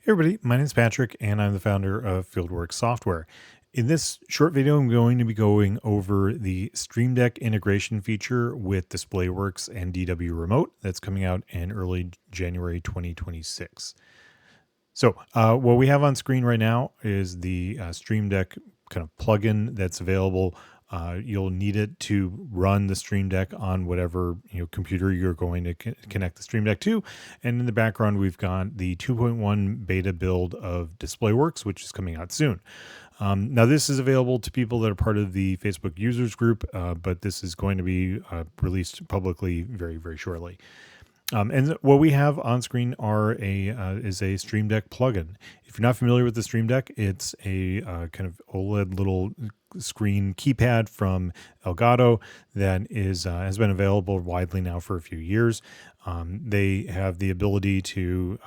Hey everybody, my name is Patrick and I'm the founder of FieldWorks Software. In this short video, I'm going to be going over the StreamDeck integration feature with DisplayWorks and DW Remote that's coming out in early January 2026. So what we have on screen right now is the StreamDeck kind of plugin that's available. You'll need it to run the StreamDeck on whatever computer you're going to connect the StreamDeck to. And in the background, we've got the 2.1 beta build of DisplayWorks, which is coming out soon. Now, this is available to people that are part of the Facebook users group, but this is going to be released publicly very, very shortly. And what we have on screen is a StreamDeck plugin. If you're not familiar with the StreamDeck, it's a kind of OLED little screen keypad from Elgato that has been available widely now for a few years. They have the ability to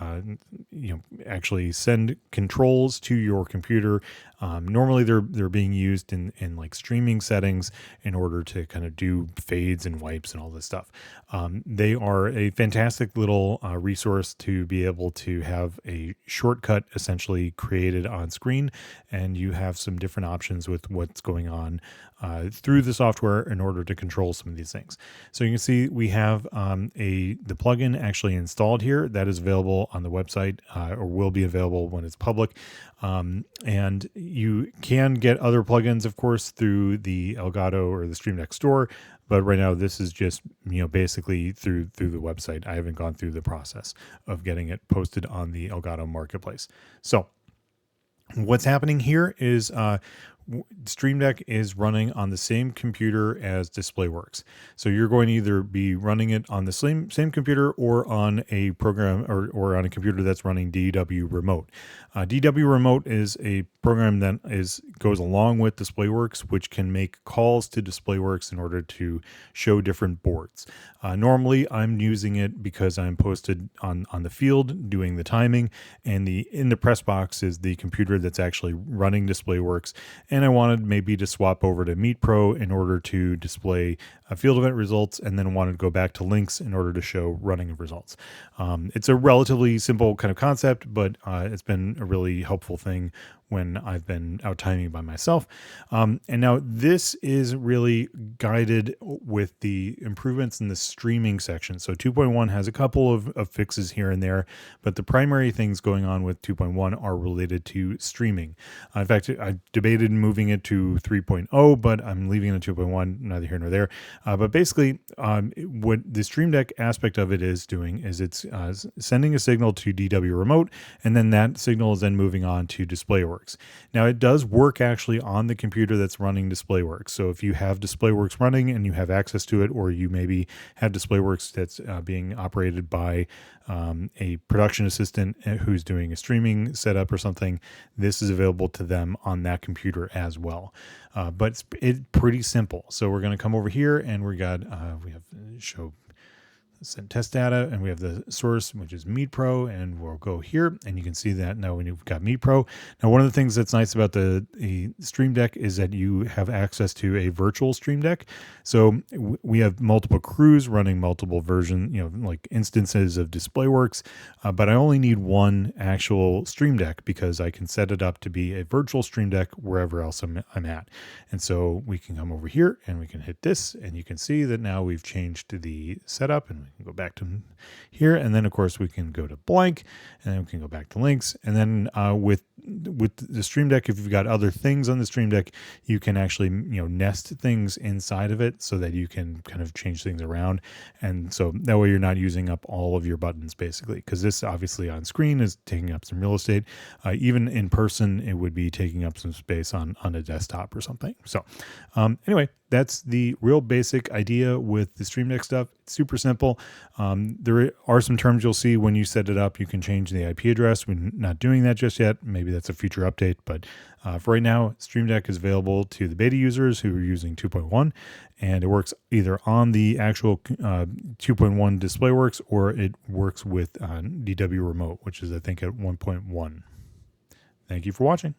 actually send controls to your computer. Normally they're being used in like streaming settings in order to kind of do fades and wipes and all this stuff. They are a fantastic little resource to be able to have a shortcut essentially created on screen, and you have some different options with what's going on through the software in order to control some of these things. So you can see we have the plugin actually installed here that is available on the website or will be available when it's public. And you can get other plugins, of course, through the Elgato or the StreamDeck store. But right now, this is just basically through the website. I haven't gone through the process of getting it posted on the Elgato marketplace. So what's happening here is StreamDeck is running on the same computer as DisplayWorks. So you're going to either be running it on the same computer or on a program or on a computer that's running DW Remote. DW Remote is a program that goes along with DisplayWorks, which can make calls to DisplayWorks in order to show different boards. Normally, I'm using it because I'm posted on the field doing the timing, and in the press box is the computer that's actually running DisplayWorks. And I wanted maybe to swap over to Meet Pro in order to display field event results, and then wanted to go back to links in order to show running of results. It's a relatively simple kind of concept, but it's been a really helpful thing when I've been out timing by myself. And now this is really guided with the improvements in the streaming section. So 2.1 has a couple of fixes here and there, but the primary things going on with 2.1 are related to streaming. In fact, I debated moving it to 3.0, but I'm leaving it at 2.1, neither here nor there. But basically, what the StreamDeck aspect of it is doing is it's sending a signal to DW Remote, and then that signal is then moving on to DisplayWorks. Now, it does work actually on the computer that's running DisplayWorks. So if you have DisplayWorks running and you have access to it, or you maybe have DisplayWorks that's being operated by a production assistant who's doing a streaming setup or something, this is available to them on that computer as well. But it's pretty simple. So we're going to come over here, and we have show send test data, and we have the source, which is Meet Pro, and we'll go here, and you can see that now we've got Meet Pro. Now, one of the things that's nice about the StreamDeck is that you have access to a virtual StreamDeck. So we have multiple crews running multiple versions, like instances of DisplayWorks, but I only need one actual StreamDeck because I can set it up to be a virtual StreamDeck wherever else I'm at. And so we can come over here and we can hit this, and you can see that now we've changed the setup, and we can go back to here, and then of course we can go to blank, and then we can go back to links, and then with the StreamDeck, if you've got other things on the StreamDeck, you can actually nest things inside of it so that you can kind of change things around, and so that way you're not using up all of your buttons basically, because this obviously on screen is taking up some real estate. Even in person, it would be taking up some space on a desktop or something. So anyway, that's the real basic idea with the StreamDeck stuff. It's super simple. There are some terms you'll see when you set it up. You can change the IP address. We're not doing that just yet. Maybe that's a future update. But for right now, StreamDeck is available to the beta users who are using 2.1. And it works either on the actual 2.1 DisplayWorks, or it works with DW Remote, which is, I think, at 1.1. Thank you for watching.